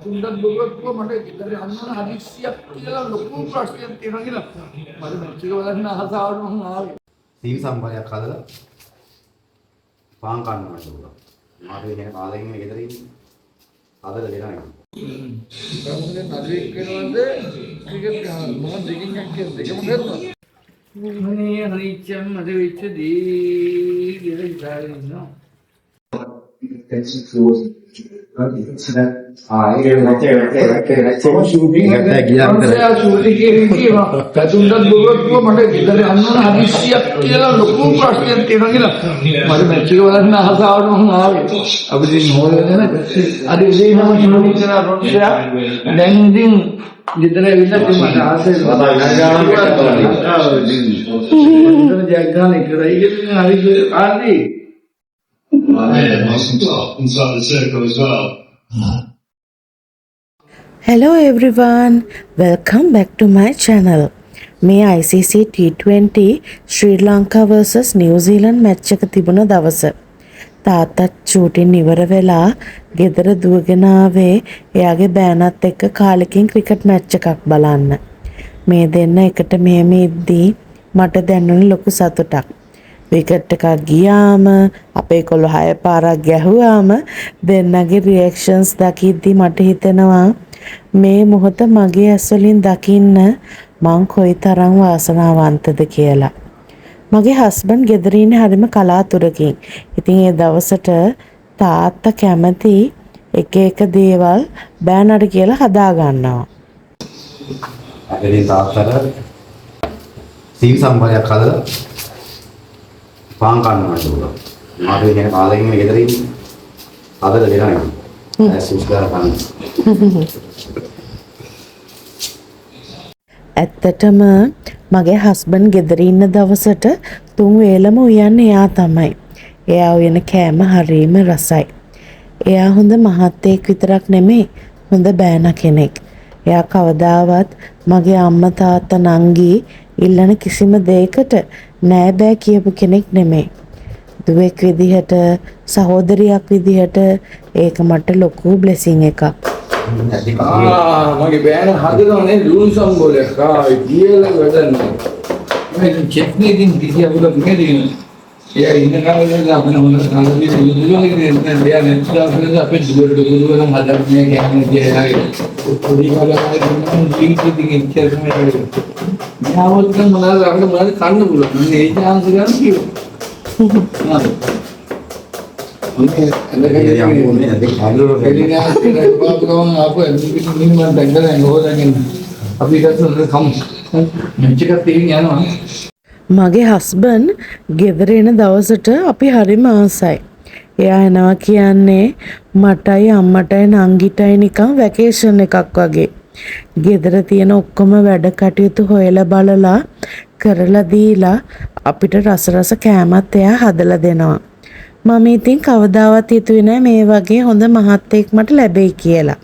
තුන්දත් බොරුවක් මට ඉතින් අන්න හදිස්සියක් කියලා ලොකු ප්‍රශ්නයක් තියෙනවා කියලා මට මැච් එක බලන්න ආසාවට මම ආවේ. සීල් සම්බරයක් හදලා පාන් කන්නවා ඒක. මාත් ඉන්නේ කාලෙකින් ගෙදර ඉන්නේ. හදලා දෙනවා ඒක. මොකද නඩුවෙක් වෙනවද ක්‍රිකට් ගහනවා මොකද දෙකින් දෙකම කරනවා. මේ හරිච්චම් මට වෙච්ච දේ කියලා හිතාගෙන ඉන්නවා. තුන්දත් බොරුවක් මට ඉතින් අන්න හදිස්සියක් කියලා ලොකු ප්‍රශ්නයක් තියෙනවා කියලා මට මැච් එක බලන්න ආසාවට මම ආවේ. අපි ඉතින් හොයගෙන අද ඉතින් මම කිව්වා කියලා රොන්ඩයා දැන් ඉතින් ගෙදර ඇවිල්ලා මට ආසෙ ජයග්‍රහණ කරයි කියලා හරි ආදී. Inside the circle as well. Hello everyone, welcome back to my channel. මේ ICC T20 ශ්‍රී Lanka vs New Zealand match එක තිබුණ දවස. තාත්තත් ෂූටින් ඉවර වෙලා ගෙදර දුවගෙන ආවේ එයාගේ බෑනත් එක්ක කාලෙකින් ක්‍රිකට් මැච් එකක් බලන්න. මේ දෙන්න එකට මෙහෙම ඉද්දී මට දැනුණු ලොකු සතුටක්. විකට් එකක් ගියාම අපේ කොල්ල 6 පාරක් ගැහුවාම දෙන්නගේ රියැක්ෂන්ස් දකිද්දි මට හිතෙනවා මේ මොහොත මගේ ඇස් වලින් දකින්න මං කොයිතරම් වාසනාවන්තද කියලා. මගේ හස්බන්ඩ් ගෙදර ඉන්නේ හරිම කලාතුරකින්. ඉතින් ඒ දවසට තාත්තා කැමති එක දේවල් බෑනට කියලා හදා ගන්නවා. අපේ තාත්තට සීල් සම්බරයක් හදලා පාන් කන්නවා ඒක. මාත් ඉන්නේ කාලෙකින් ගෙදර ඉන්නේ. හදලා දෙනවා ඒක. ඇත්තටම මගේ හස්බන්ඩ් ගෙදර ඉන්න දවසට 3 වේලම උයන්නේ එයා තමයි. එයා උයන කෑම හරීම රසයි. එයා හොඳ මහත්තයෙක් විතරක් නෙමෙයි හොඳ බෑනා කෙනෙක්. එයා කවදාවත් මගේ අම්මා තාත්තා නංගි ඉල්ලන කිසිම දෙයකට නෑ බෑ කියපු කෙනෙක් නෙමෙයි. දුවෙක් විදිහට සහෝදරියක් විදිහට ඒක මට ලොකු බ්ලෙසිං එකක්. මගේ බෑන හදනවනේ ලුණු සම්බෝලයක් කියලා වැඩන්නේ. මම චෙක්නේ ඉතින් කිසියකට නෙමෙයි. එයා ඉන්න කාලේ අපේ හොඳ සංගීත විදුලියකින් දැන් එයා නැත්නම් අපේ දුවන හදන්නේ කියන්නේ කියලා. පොඩි කාලේ මම ජීවිතේ ඉච්ඡා තමයි. මම මොනවාද කන්න පුළුවන්. මේ chance ගන්න කිව්වා. මගේ හස්බන්ඩ් ගෙදර එන දවසට අපි හරිම ආසයි. එයා එනවා කියන්නේ මටයි අම්මටයි නංගිටයි නිකන් වැකේෂන් එකක් වගේ. ගෙදර තියෙන ඔක්කොම වැඩ කටයුතු හොයලා බලලා කරලා දීලා අපිට රස කෑමත් එයා හදලා දෙනවා. මම ඉතින් කවදාවත් හිතුවේ නෑ මේ වගේ හොඳ මහත්තයෙක් මට ලැබෙයි කියලා.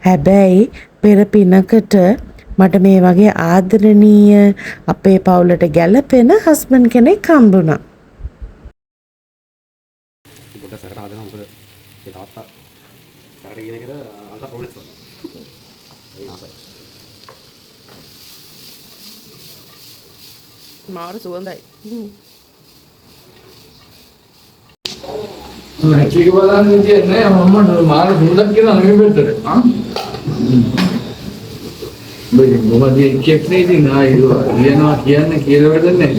හැබැයි පෙර පිනකට මට මේ වගේ ආදරණීය අපේ පවුලට ගැලපෙන හස්බන්ඩ් කෙනෙක් හම්බුණා. පොඩ්ඩක් සරට හදනවා මොකද ඒ තාත්තා සරට කියන එකට අංක ප්‍රොබ්ලම්ස් වුණා. ඒ ආසයි. මාර සුවඳයි. මැච් එක බලන්න ඉන්නේ මම මාර හොඳක් කියලා නෙමෙයි බෙල්ලට. මොකද චෙක්නේ ඉතින් ලියනවා කියන්නේ කියලා වැඩන්නේ.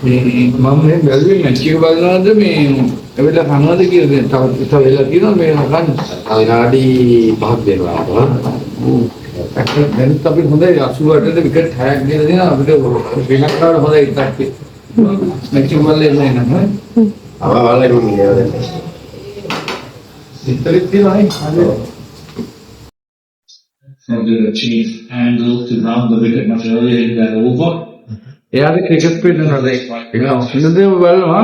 මේ මම මේ බැලුවේ මැච් එක බලනවාද මේ එවෙලා කනවාද කියලා තව වෙලා තියෙනවා මේ ගන්න. විනාඩි 5ක් දෙනවා. දැන් අපි හොඳයි 88ට විකට් 6ක් ගෙනලා දෙනවා අපිට ශ්‍රී ලංකාවට හොඳයි ඉතක්. මැච් එක බලලා එන්නේ නැහැ. අවවාලේ රුම් ගියා දැන්. ඉතින් තියෙනවා And did a chief angle to round the wicket much earlier in that over. එයාගේ ක්‍රිකට් පෙන්නනවාද ඒක හොඳදේම බලනවා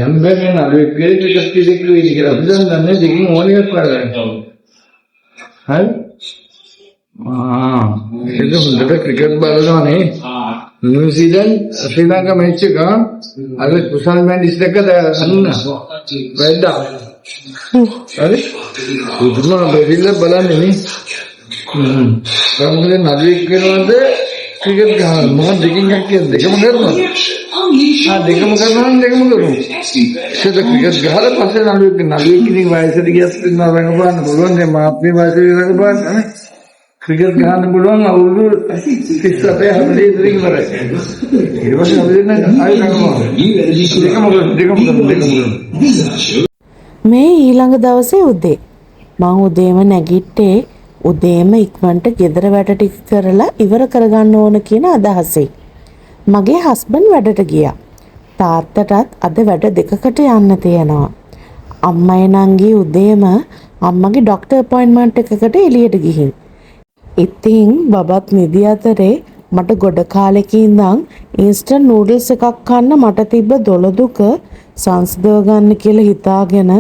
යම් බැගෙන අර ක්‍රිකට් ක්‍රිකට් කියලා අපි දන්නේ දෙකින් ඕන එකක් කරගන්න. හරි ඒක හොඳට ක්‍රිකට් බලනවානේ. නිව්සීලන්ත ශ්‍රී ලංකා මැච් එක අර කුසල් මැන්ඩිස් එක අන්න වැද්දා. හරි? පුදුම බෙරිල්ල බලන්නේ නේ. මොකද නළුවෙක් වෙනවද ක්‍රිකට් ගහන මොකද දෙකින් එකක් කියන්නේ දෙකම කරනවා. දෙකම කරනවා දෙකම කරනවා. ඒක ක්‍රිකට් ගහලා පස්සේ නළුවෙක් ඉතින් වයසට ගියත් ඉන්නවා රඟපාන්න පුළුවන්. දැන් මාත් මේ වයසේ රඟපාන්න නේ. ක්‍රිකට් ගහන්න පුළුවන් අවුරුදු 37 හැමදේ ඉතින් ඉවරයි. ඊට පස්සේ අපි දෙන්න ආයෙ රඟපානවා. දෙකම මේ ඊළඟ දවසේ උදේ මං උදේම නැගිට්ටේ උදේම ඉක්මනට ගෙදර වැඩ ටික කරලා ඉවර කරගන්න ඕන කියන අදහසෙයි. මගේ හස්බන්ඩ් වැඩට ගියා. තාත්තටත් අද වැඩ දෙකකට යන්න තියෙනවා. අම්මයි නංගි උදේම අම්මගේ ડોක්ටර් අපොයින්ට්මන්ට් එකකට එළියට ගිහින්. ඉතින් බබත් නිදි අතරේ මට ගොඩ කාලෙක ඉඳන් ඉන්ස්ටන්ට් නූඩල්ස් එකක් කන්න මට තිබ්බ දොළදුක සංසිඳව ගන්න කියලා හිතාගෙන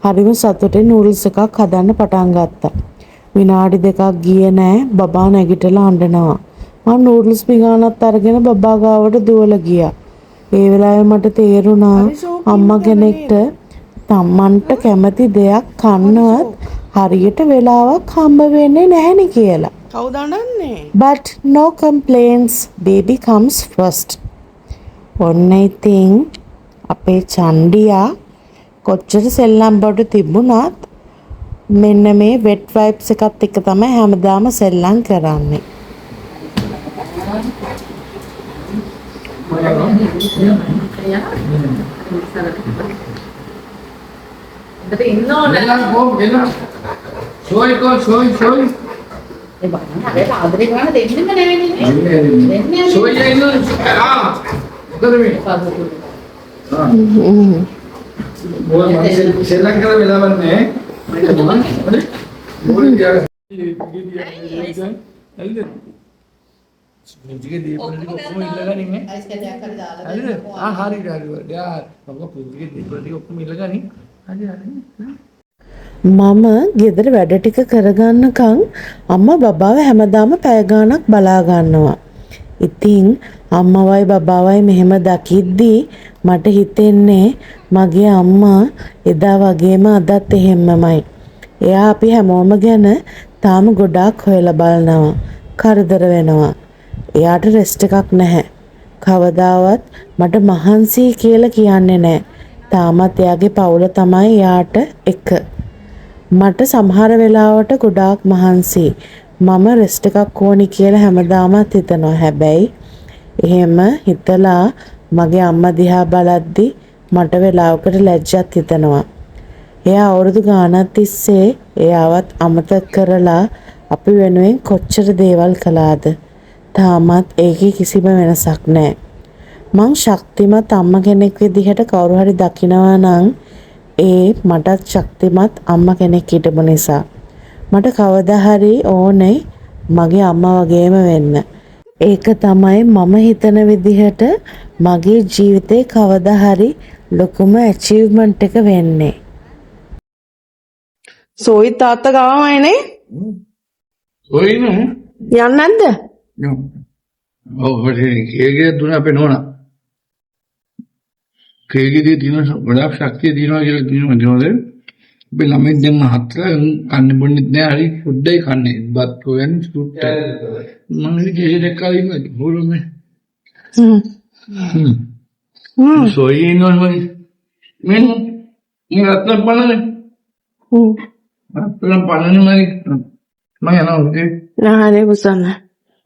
හරිම සතුටින් නූඩල්ස් එකක් හදන්න පටන් ගත්තා. විනාඩි දෙකක් ගියේ නෑ බබා නැගිටලා අඬනවා. මම නූඩල්ස් පිඟානත් අරගෙන බබා ගාවට දුවලා ගියා. ඒ වෙලාවේ මට තේරුණා අම්මා කෙනෙක්ට තමන්ට කැමති දෙයක් කන්නවත් හරියට වෙලාවක් හම්බ වෙන්නේ නැහෙනි කියලා. කවුද අඬන්නේ? But no complaints, baby comes first. ඔන්න ඉතින් අපේ චන්ඩියා කොච්චර සෙල්ලම් බඩු තිබුණත් මෙන්න මේ වෙට් වයිප්ස් එකත් එක්ක තමයි හැමදාම සෙල්ලම් කරන්නේ. සෙල්ලම් කරලා වෙලාවක් නැහැ. මම ගෙදර වැඩ ටික කරගන්නකම් අම්මා බබාව හැමදාම පැය ගාණක් බලා ගන්නවා. ඉතින් අම්මවයි බබාවයි මෙහෙම දකිද්දී මට හිතෙන්නේ මගේ අම්මා එදා වගේම අදත් එහෙම්මමයි. එයා අපි හැමෝම ගැන තාම ගොඩාක් හොයලා බලනවා. කරදර වෙනවා. එයාට රෙස්ට් එකක් නැහැ. කවදාවත් මට මහන්සි කියලා කියන්නේ නැහැ. තාමත් එයාගේ පවුල තමයි එයාට එක. මට සමහර වෙලාවට ගොඩාක් මහන්සි. මම රෙස්ට් එකක් ඕනි කියලා හැමදාමත් හිතනවා. හැබැයි එහෙම හිතලා මගේ අම්මා දිහා බලද්දි මට වෙලාවකට ලැජ්ජත් හිතෙනවා. එයා අවුරුදු ගාණක් තිස්සේ එයාවත් අමතක කරලා අපි වෙනුවෙන් කොච්චර දේවල් කළාද. තාමත් ඒකේ කිසිම වෙනසක් නැහැ. මං ශක්තිමත් අම්මා කෙනෙක් විදිහට කවුරු හරි දකිනවා නම් ඒ මටත් ශක්තිමත් අම්මා කෙනෙක් හිටපු නිසා. මට කවදා හරි ඕනේ මගේ අම්මා වගේම වෙන්න. ඒක තමයි මම හිතන විදිහට මගේ ජීවිතේ කවදා හරි ලොකුම ඇචීව්මන්ට් එක වෙන්නේ. සෝයි තාත්තා ගාවමයිනේ. ඔයින යන්නේ නැද්ද? ඔව් කේගේ දුන අපේ නෝනා. කේගේදී දින ගොඩක් ශක්තිය දිනවා කියලා දිනවද? අපි ළමයි දැන් හතර කන්නේ බොන්නේ නැහැ. හරි සුද්දයි කන්නේ. බත් හොයන් සුට්ට. මම ඉතින් දෙකලා ඉන්නේ බොරුනේ. සෝයි නෝනා මෙන්න මේ රත්න බලන්නේ. අපලම් බලන්නේ මගේ මම යනවා උදේ. නහනේ පුසන්න.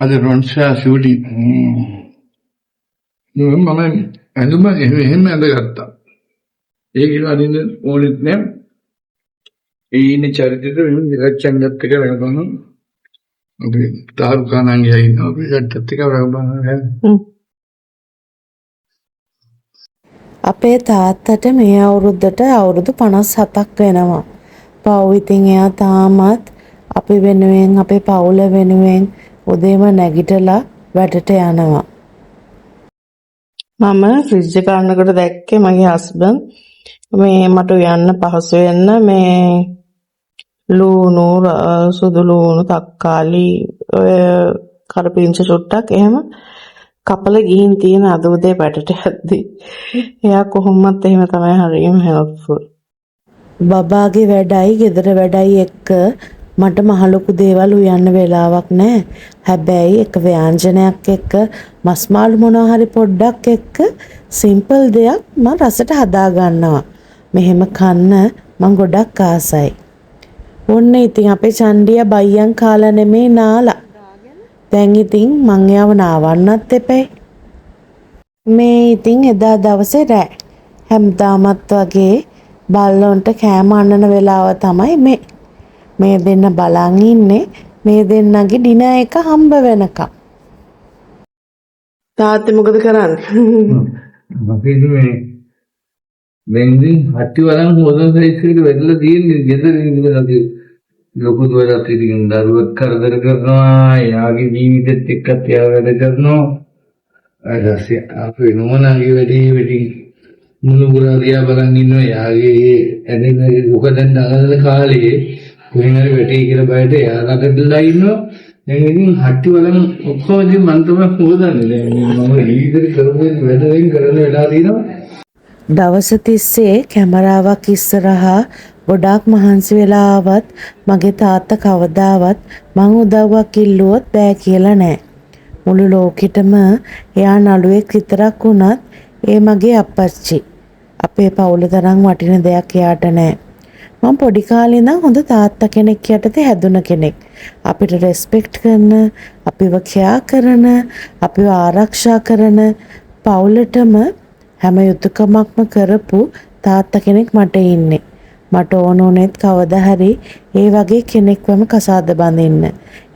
අද රොන්ෂා ෂූටි. මම ඇඳුම එහෙම ඇඳගත්තා. ඒක ඉතින් ඕනෙත් නෑ. ඒ ඉන්නේ චරිතෙට වෙන ඉලක්ෂණයක් එක වෙනකන් අපි තාරුකාණන්ගේ ඉන්නවා අපි ගැටත් එක වරබන. අපේ තාත්තට මේ අවුරුද්දට අවුරුදු 57ක් වෙනවා. පව් ඉතින් එයා තාමත් අපි වෙනුවෙන් අපේ පවුල වෙනුවෙන් උදේම නැගිටලා වැඩට යනවා. මම ෆ්‍රිජ් එක අරනකොට දැක්කේ මගේ හස්බන්ඩ් මේ මට යන්න පහසු වෙන්න මේ ලුණු සුදු ලුණු තක්කාලි ඔය කරපිංච චුට්ටක් එහෙම කපල ගිහින් තියෙන අද උදේ පැටට යද්දි. එයා කොහොමවත් එහෙම තමයි හරියම හෙල්ප්ෆුල්. බබාගේ වැඩයි ගෙදර වැඩයි එක්ක මට මහ ලොකු දේවල් උයන්න වෙලාවක් නැහැ. හැබැයි එක ව්‍යංජනයක් එක්ක මස් මාළු මොනවා හරි පොඩ්ඩක් එක්ක සිම්පල් දෙයක් මම රසට හදා ගන්නවා. මෙහෙම කන්න මම ගොඩක් ආසයි. ඔන්න ඉතින් අපේ චණ්ඩිය බයියන් කාලා නෙමේ නාලා. දැන් ඉතින් මං යව නාවන්නත් එපේ. මේ ඉතින් එදා දවසේ රෑ හැමදාමත් වගේ බල්ලොන්ට කෑම අන්නන වෙලාව තමයි මේ. මේ දෙන්න බලන් ඉන්නේ මේ දෙන්නගේ ඩිනර් එක හම්බ වෙනකම්. තාත්තේ මොකද කරන්නේ? අපි මේ මෙන්දින් හටි වරන් හොදන සයිස්කට වැදලා තියෙන්නේ ගෙදර ඉඳලා ලොකු දුවලා ඉතින් දරුවෙක් කරදර කරනවා යාගේ ජීවිතෙත් එක්කත් යා වැඩ කරනවා ඊටසේ අපේ නෝනාගේ වැඩි මුළු පුරාදියා බලන් ඉන්නවා යාගේ ඇදෙන ලොක දැන් අනදල කාලේ කොහෙන් හරි වැටේ කියලා බයට යා ළඟදලා ඉන්නවා දැන් ඉතින් හටි වරන් ඔක්කොම ඉතින් මන් තමයි හොදන්නේ දැන් මම ඊදර කරන්නේ වැඩෙන් කරන වෙලා තියෙනවා. දවස් තිස්සේ කැමරාවක් ඉස්සරහා ගොඩාක් මහන්සි වෙලා ආවත් මගේ තාත්තා කවදාවත් මං උදව්වක් ඉල්ලුවොත් බෑ කියලා නෑ. මුළු ලෝකෙටම එයා නළුවෙක් විතරක් වුණත් ඒ මගේ අප්පච්චි. අපේ පවුලේ තරම් වටින දෙයක් එයාට නෑ. මම පොඩි කාලේ ඉඳන් හොඳ තාත්තා කෙනෙක් යටතේ හැදුන කෙනෙක්. අපිට රෙස්පෙක්ට් කරන, අපිව කෙයා කරන, අපිව ආරක්ෂා කරන පවුලටම හැම යුතුයකමක්ම කරපු තාත්තා කෙනෙක් මට ඉන්නේ. මට ඕනෙත් කවදා හරි ඒ වගේ කෙනෙක්වම කසාද බඳින්න.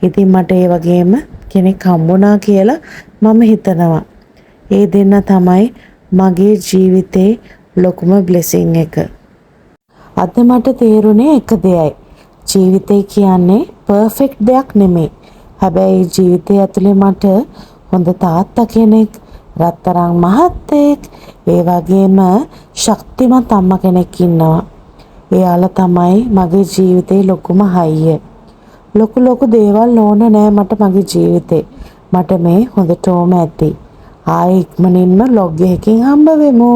ඉතින් මට ඒ වගේම කෙනෙක් හම්බුණා කියලා මම හිතනවා. ඒ දෙන්න තමයි මගේ ජීවිතේ ලොකුම බ්ලෙසිං එක. අද මට තේරුනේ එක දෙයයි. ජීවිතේ කියන්නේ පර්ෆෙක්ට් දෙයක් නෙමෙයි. හැබැයි ජීවිතය ඇතුලේ මට හොඳ තාත්තා කෙනෙක්, රත්තරන් මහත්තයෙක්, ඒ වගේම ශක්තිමත් අම්මා කෙනෙක් ඉන්නවා. එයාලා තමයි මගේ ජීවිතේ ලොකුම හයිය. ලොකු දේවල් ඕන නෑ මට මගේ ජීවිතේ. මට මේ හොඳටම ඇති. ආයෙ ඉක්මනින්ම ලොග් එකකින් හම්බ වෙමු.